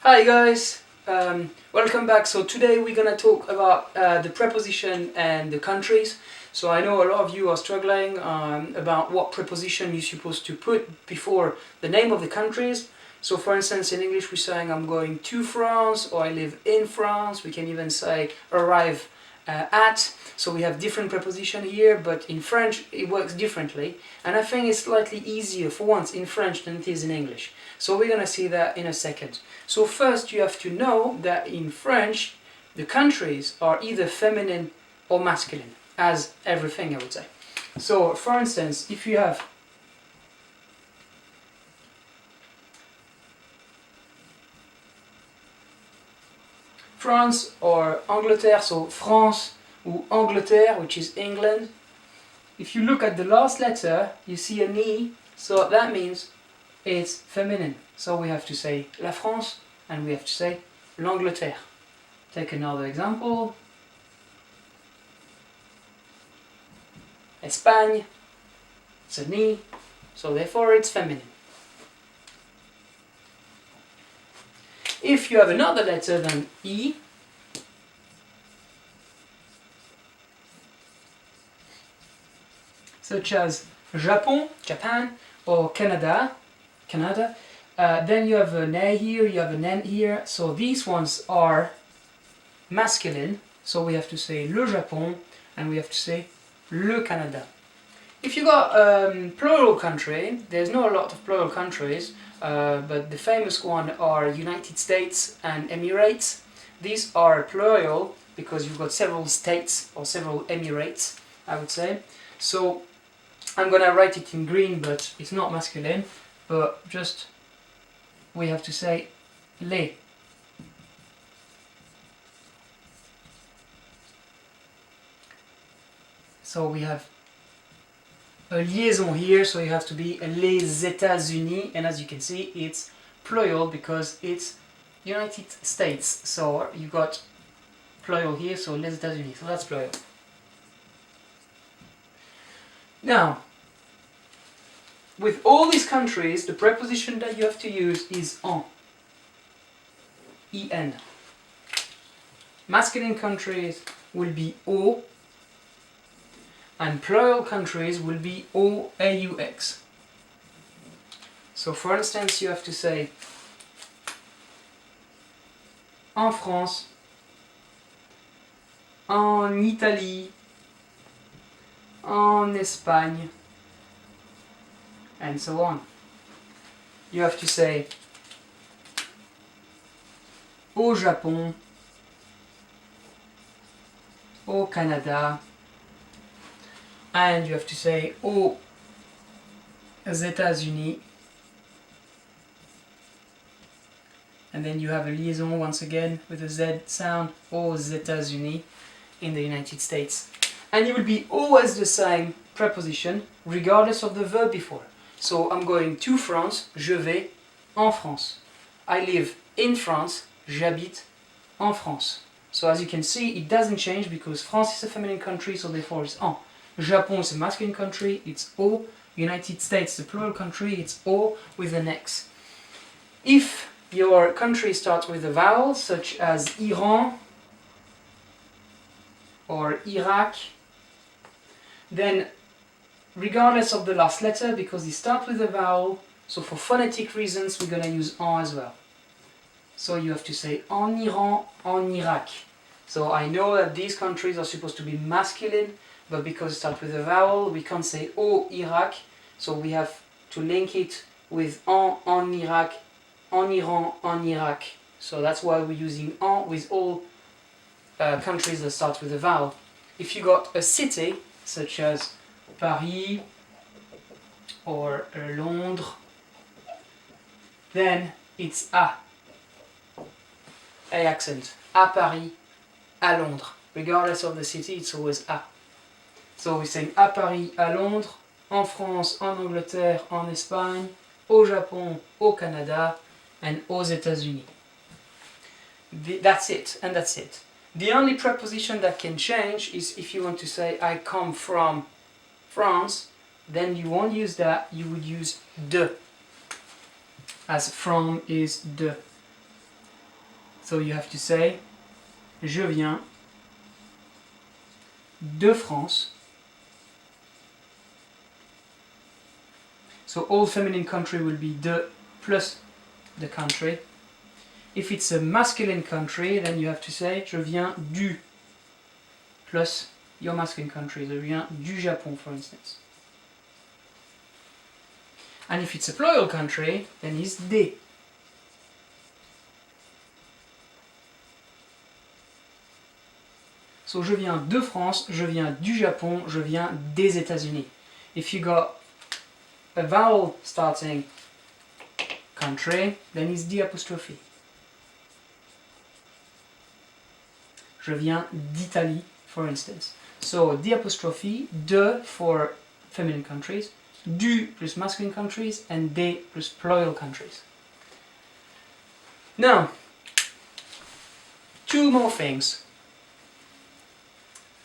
Hi guys, welcome back. So today we're gonna talk about the preposition and the countries. So I know a lot of you are struggling about what preposition you're supposed to put before the name of the countries. So for instance, in English we're saying I'm going to France, or I live in France. We can even say arrive at. So we have different preposition here, but in French it works differently, and I think it's slightly easier for once in French than it is in English. So we're gonna see that in a second. So first you have to know that in French the countries are either feminine or masculine, as everything I would say. So for instance, if you have France or Angleterre, so France or Angleterre, which is England. If you look at the last letter, you see an E, so that means it's feminine. So we have to say la France and we have to say l'Angleterre. Take another example. Espagne, it's an E, so therefore it's feminine. If you have another letter than E, such as Japan, or Canada, then you have an A here, you have an N here, so these ones are masculine, so we have to say le Japon and we have to say le Canada. If you got plural country, there's not a lot of plural countries, but the famous one are United States and Emirates. These are plural because you've got several states or several Emirates, I would say. So I'm gonna write it in green, but it's not masculine, but just we have to say les. So we have a liaison here, so you have to be les États-Unis, and as you can see it's plural because it's United States, so you got plural here, so les États-Unis, so that's plural. Now, with all these countries, the preposition that you have to use is en. En. Masculine countries will be au, and plural countries will be aux. So for instance, you have to say en France, en Italie, en Espagne, and so on. You have to say au Japon, au Canada, and you have to say aux États-Unis, and then you have a liaison once again with a Z sound, aux États-Unis, in the United States. And it will be always the same preposition regardless of the verb before. So I'm going to France, je vais en France. I live in France, j'habite en France. So as you can see, it doesn't change because France is a feminine country, so therefore it's en. Japon is a masculine country, it's au. United States, the plural country, it's au with an X. If your country starts with a vowel, such as Iran or Iraq, then regardless of the last letter, because they start with a vowel, so for phonetic reasons we're going to use en as well. So you have to say en Iran, en Iraq. So I know that these countries are supposed to be masculine, but because it starts with a vowel, we can't say au Iraq, so we have to link it with en Iraq, en Iran, en Iraq. So that's why we're using en with all countries that start with a vowel. If you got a city, such as Paris or Londres, then it's A accent. À Paris, à Londres. Regardless of the city, it's always A. So we're saying à Paris, à Londres, en France, en Angleterre, en Espagne, au Japon, au Canada, and aux États-Unis. That's it, and that's it. The only preposition that can change is if you want to say I come from France, then you won't use that, you would use de, as from is de. So you have to say je viens de France. So all feminine country will be de plus the country. If it's a masculine country, then you have to say je viens du plus your masculine country. Je viens du Japon, for instance. And if it's a plural country, then it's des. So je viens de France, je viens du Japon, je viens des États-Unis. If you got a vowel starting country, then it's the apostrophe. Je viens d'Italie, for instance. So the apostrophe, de for feminine countries, du plus masculine countries, and des plus plural countries. Now, two more things.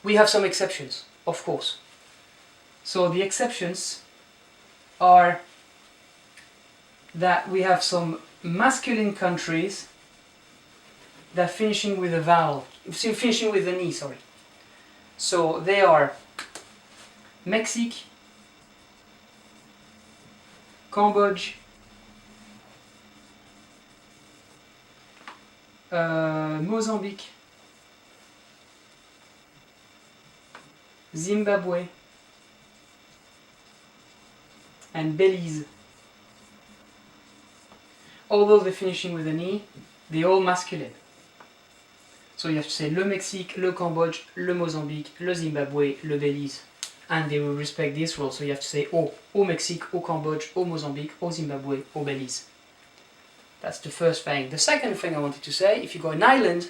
We have some exceptions, of course. So the exceptions are that we have some masculine countries that finishing with a vowel, finishing with an E, sorry. So they are Mexique, Cambodia, Mozambique, Zimbabwe, and Belize. Although they're finishing with an E, they're all masculine. So you have to say le Mexique, le Cambodge, le Mozambique, le Zimbabwe, le Belize. And they will respect this rule. So you have to say au Mexique, au Cambodge, au Mozambique, au Zimbabwe, au Belize. That's the first thing. The second thing I wanted to say, if you go an island,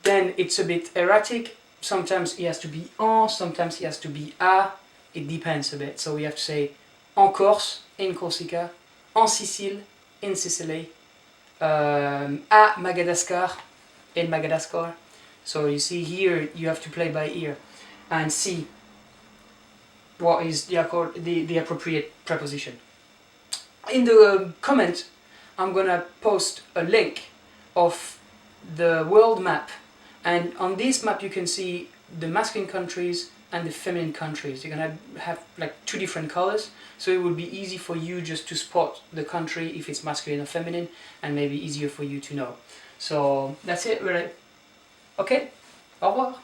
then it's a bit erratic. Sometimes it has to be en, sometimes it has to be a. It depends a bit. So we have to say en Corse, in Corsica, en Sicile, in Sicily, à Madagascar, in Madagascar. So you see here you have to play by ear and see what is the appropriate preposition. In the comment I'm gonna post a link of the world map, and on this map you can see the masculine countries and the feminine countries. You're gonna have like two different colors, so it will be easy for you just to spot the country if it's masculine or feminine, and maybe easier for you to know. So that's it really. Okay, au revoir.